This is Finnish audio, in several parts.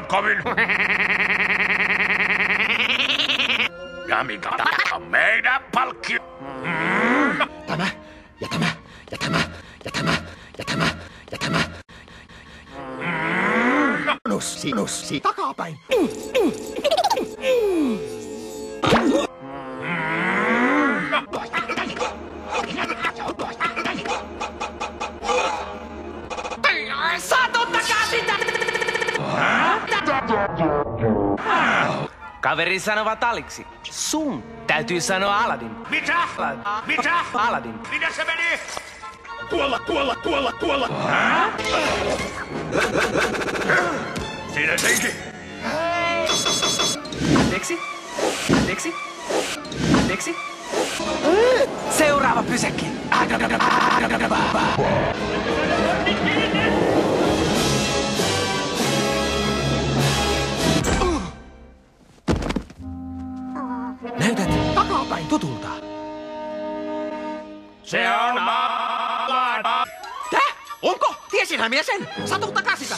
kovin. Ja mikä on meidän palkkio? Tämä, ja tämä, ja tämä, ja tämä, ja tämä, ja tämä. Nussi, takapäin. Saatu takaa sitä! Kaveri sanovat Aliksi. Sun täytyy sanoa Aladin. Mitä? Mitä? Aladin. Minä se meni? Kuolla. Siinä senkin. Anteeksi. Seuraava pysäkki. Näytät takapäin tutulta. Se on Aladin. Tää? Onko? Tiesinhän minä sen! Satu takaa sitä!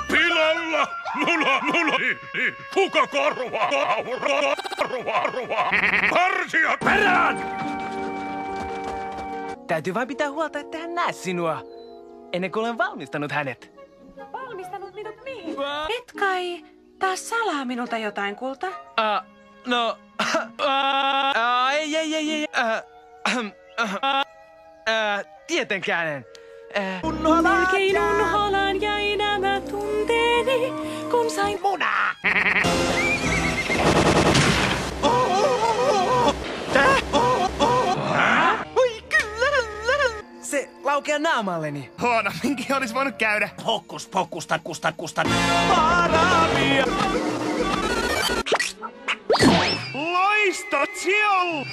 Pilalla! Mulla! Kuka korvaa? Varsia perään! Täytyy vain pitää huolta, että hän näe sinua. Ennen kuin olen valmistanut hänet. Valmistanut minut mihin? Et kai taas salaa minulta jotain, kulta? Ei. Tietenkään en. Melkein unholaan jäi nämä tunteeni, kun sain Munaa! Oi kyllä! Se laukeaa naamalleni. Huonomminkin olisi voinut käydä. Hokkus pokkus takkustan. Loistot, Jill!